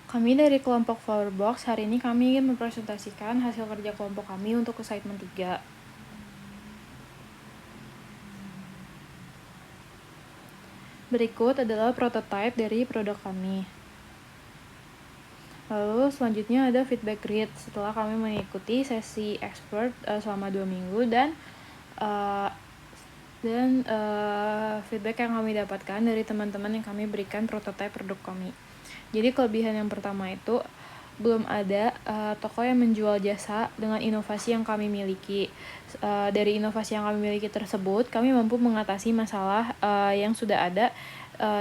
Kami dari kelompok Flowerbox, hari ini kami ingin mempresentasikan hasil kerja kelompok kami untuk assignment 3. Berikut adalah prototipe dari produk kami. Lalu selanjutnya ada feedback grid setelah kami mengikuti sesi expert selama 2 minggu dan feedback yang kami dapatkan dari teman-teman yang kami berikan prototipe produk kami. Jadi kelebihan yang pertama itu belum ada toko yang menjual jasa dengan inovasi yang kami miliki. Dari inovasi yang kami miliki tersebut, kami mampu mengatasi masalah yang sudah ada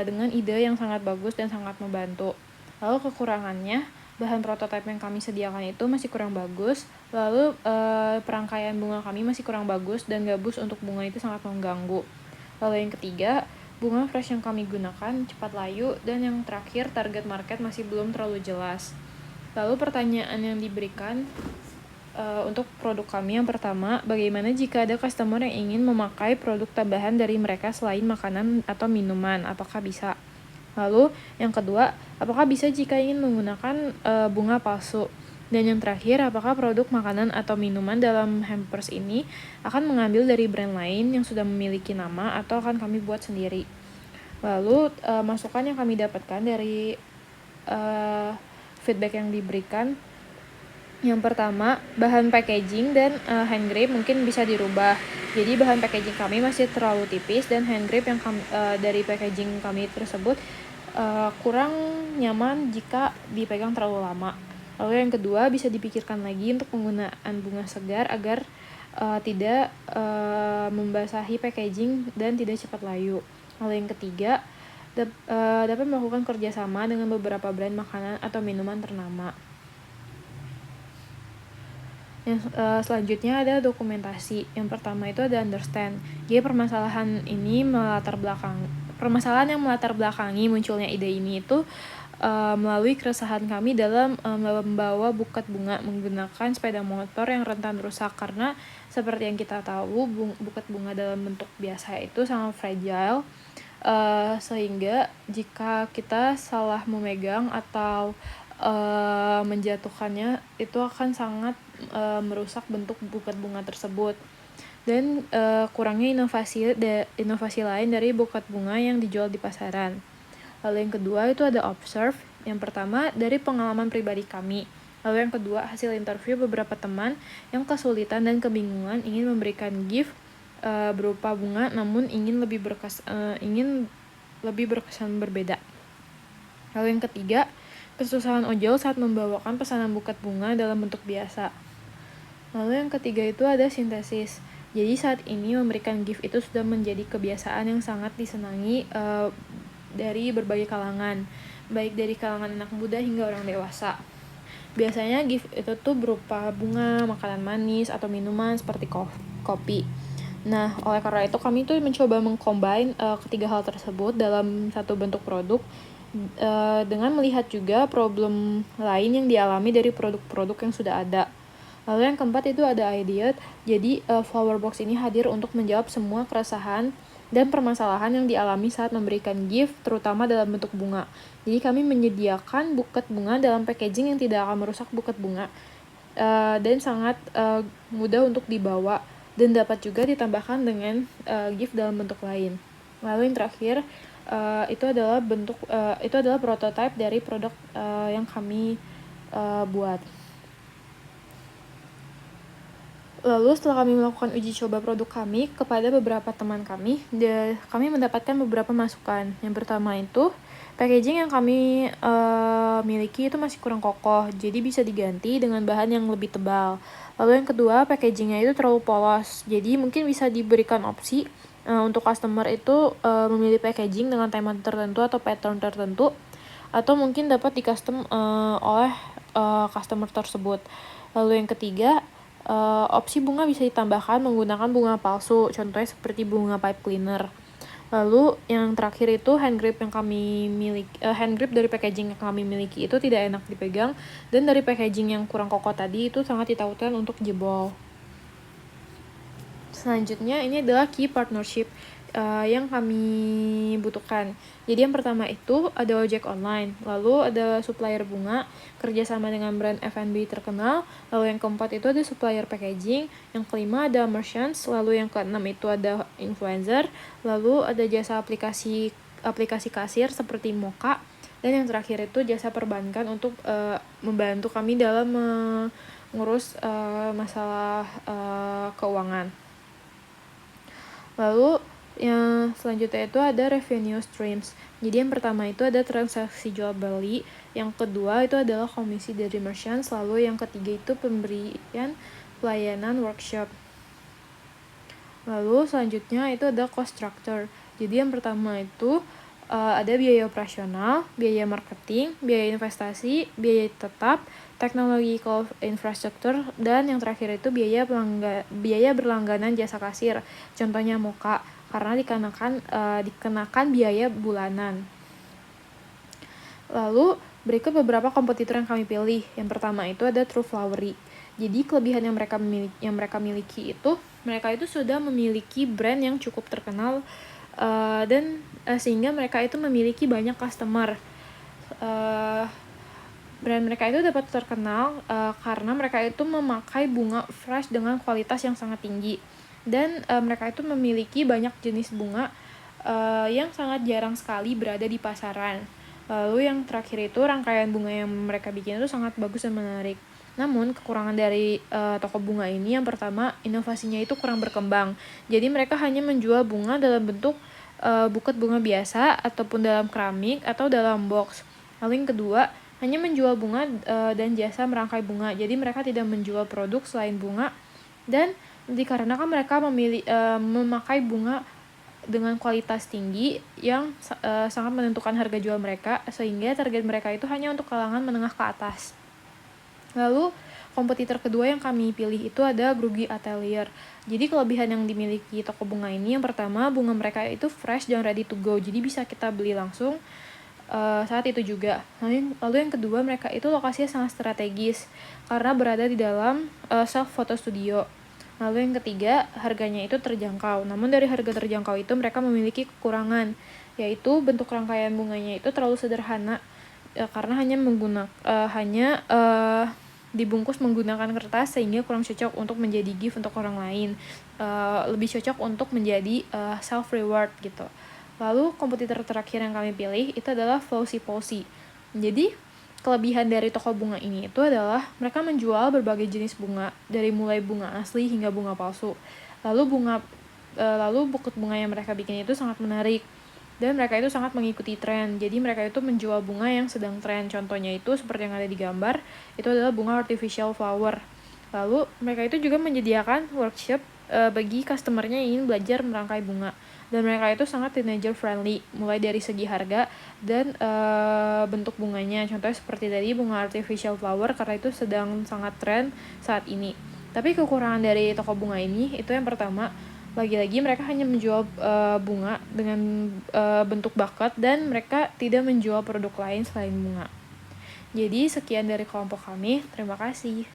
dengan ide yang sangat bagus dan sangat membantu. Lalu kekurangannya, bahan prototipe yang kami sediakan itu masih kurang bagus. Lalu perangkaian bunga kami masih kurang bagus dan gabus untuk bunga itu sangat mengganggu. Lalu yang ketiga, bunga fresh yang kami gunakan cepat layu, dan yang terakhir target market masih belum terlalu jelas. Lalu pertanyaan yang diberikan untuk produk kami yang pertama, bagaimana jika ada customer yang ingin memakai produk tambahan dari mereka selain makanan atau minuman, apakah bisa? Lalu yang kedua, apakah bisa jika ingin menggunakan bunga palsu? Dan yang terakhir, apakah produk makanan atau minuman dalam hampers ini akan mengambil dari brand lain yang sudah memiliki nama atau akan kami buat sendiri? Lalu masukan yang kami dapatkan dari feedback yang diberikan, yang pertama, bahan packaging dan hand grip mungkin bisa dirubah. Jadi bahan packaging kami masih terlalu tipis dan hand grip yang dari packaging kami tersebut kurang nyaman jika dipegang terlalu lama. Lalu yang kedua, bisa dipikirkan lagi untuk penggunaan bunga segar agar tidak membasahi packaging dan tidak cepat layu. Lalu yang ketiga, dapat melakukan kerjasama dengan beberapa brand makanan atau minuman ternama. Yang selanjutnya ada dokumentasi. Yang pertama itu ada understand. Jadi permasalahan yang melatar belakangi munculnya ide ini itu melalui keresahan kami dalam membawa buket bunga menggunakan sepeda motor yang rentan rusak, karena seperti yang kita tahu buket bunga dalam bentuk biasa itu sangat fragile, sehingga jika kita salah memegang atau menjatuhkannya itu akan sangat merusak bentuk buket bunga tersebut. Dan kurangnya inovasi lain dari buket bunga yang dijual di pasaran. Lalu yang kedua itu ada observe. Yang pertama dari pengalaman pribadi kami. Lalu yang kedua hasil interview beberapa teman yang kesulitan dan kebingungan ingin memberikan gift berupa bunga namun ingin lebih berkesan berbeda. Lalu yang ketiga, kesusahan ojol saat membawakan pesanan buket bunga dalam bentuk biasa. Lalu yang ketiga itu ada sintesis. Jadi saat ini memberikan gift itu sudah menjadi kebiasaan yang sangat disenangi dari berbagai kalangan, baik dari kalangan anak muda hingga orang dewasa. Biasanya gift itu tuh berupa bunga, makanan manis, atau minuman seperti kopi. Nah, oleh karena itu kami tuh mencoba mengcombine ketiga hal tersebut dalam satu bentuk produk dengan melihat juga problem lain yang dialami dari produk-produk yang sudah ada. Lalu yang keempat itu ada idea. Jadi Flowerbox ini hadir untuk menjawab semua keresahan dan permasalahan yang dialami saat memberikan gift, terutama dalam bentuk bunga. Jadi kami menyediakan buket bunga dalam packaging yang tidak akan merusak buket bunga dan sangat mudah untuk dibawa, dan dapat juga ditambahkan dengan gift dalam bentuk lain. Lalu yang terakhir itu adalah prototipe dari produk yang kami buat. Lalu setelah kami melakukan uji coba produk kami kepada beberapa teman kami mendapatkan beberapa masukan. Yang pertama itu, packaging yang kami miliki itu masih kurang kokoh, jadi bisa diganti dengan bahan yang lebih tebal. Lalu yang kedua, packagingnya itu terlalu polos, jadi mungkin bisa diberikan opsi untuk customer itu memilih packaging dengan tema tertentu atau pattern tertentu, atau mungkin dapat di-custom oleh customer tersebut. Lalu yang ketiga, opsi bunga bisa ditambahkan menggunakan bunga palsu, contohnya seperti bunga pipe cleaner. Lalu yang terakhir itu hand grip dari packaging yang kami miliki itu tidak enak dipegang, dan dari packaging yang kurang kokoh tadi itu sangat ditakutkan untuk jebol. Selanjutnya ini adalah key partnership. yang kami butuhkan. Jadi yang pertama itu ada ojek online, lalu ada supplier bunga, kerjasama dengan brand F&B terkenal, lalu yang keempat itu ada supplier packaging, yang kelima ada merchants, lalu yang keenam itu ada influencer, lalu ada jasa aplikasi kasir seperti Moka, dan yang terakhir itu jasa perbankan untuk membantu kami dalam mengurus masalah keuangan. Lalu yang selanjutnya itu ada revenue streams. Jadi yang pertama itu ada transaksi jual beli, yang kedua itu adalah komisi dari merchants, lalu yang ketiga itu pemberian pelayanan workshop. Lalu selanjutnya itu ada cost structure. Jadi yang pertama itu ada biaya operasional, biaya marketing, biaya investasi, biaya tetap, technological infrastructure, dan yang terakhir itu biaya berlangganan jasa kasir. Contohnya Moka, karena dikenakan biaya bulanan. Lalu berikut beberapa kompetitor yang kami pilih. Yang pertama itu ada Trueflowery. Jadi kelebihan yang mereka miliki itu, mereka itu sudah memiliki brand yang cukup terkenal dan sehingga mereka itu memiliki banyak customer. Brand mereka itu dapat terkenal karena mereka itu memakai bunga fresh dengan kualitas yang sangat tinggi, dan mereka itu memiliki banyak jenis bunga yang sangat jarang sekali berada di pasaran. Lalu yang terakhir itu rangkaian bunga yang mereka bikin itu sangat bagus dan menarik. Namun kekurangan dari toko bunga ini yang pertama, inovasinya itu kurang berkembang. Jadi mereka hanya menjual bunga dalam bentuk buket bunga biasa ataupun dalam keramik atau dalam box. Lalu yang kedua, hanya menjual bunga dan jasa merangkai bunga. Jadi mereka tidak menjual produk selain bunga, dan dikarenakan mereka memakai bunga dengan kualitas tinggi yang sangat menentukan harga jual mereka, sehingga target mereka itu hanya untuk kalangan menengah ke atas. Lalu kompetitor kedua yang kami pilih itu ada Grugy Atelier. Jadi kelebihan yang dimiliki toko bunga ini, yang pertama, bunga mereka itu fresh dan ready to go, jadi bisa kita beli langsung saat itu juga. Lalu yang kedua, mereka itu lokasinya sangat strategis karena berada di dalam self photo studio. Lalu yang ketiga, harganya itu terjangkau. Namun dari harga terjangkau itu mereka memiliki kekurangan, yaitu bentuk rangkaian bunganya itu terlalu sederhana karena hanya dibungkus menggunakan kertas, sehingga kurang cocok untuk menjadi gift untuk orang lain. Lebih cocok untuk menjadi self reward gitu. Lalu kompetitor terakhir yang kami pilih itu adalah Flossy Posy. Jadi kelebihan dari toko bunga ini itu adalah mereka menjual berbagai jenis bunga, dari mulai bunga asli hingga bunga palsu. Lalu buket bunga yang mereka bikin itu sangat menarik, dan mereka itu sangat mengikuti tren. Jadi mereka itu menjual bunga yang sedang tren. Contohnya itu seperti yang ada di gambar, itu adalah bunga artificial flower. Lalu mereka itu juga menyediakan workshop bagi customernya yang ingin belajar merangkai bunga, dan mereka itu sangat teenager friendly, mulai dari segi harga dan bentuk bunganya. Contohnya seperti tadi bunga artificial flower, karena itu sedang sangat tren saat ini. Tapi kekurangan dari toko bunga ini itu yang pertama, lagi-lagi mereka hanya menjual bunga dengan bentuk bucket, dan mereka tidak menjual produk lain selain bunga. Jadi sekian dari kelompok kami, terima kasih.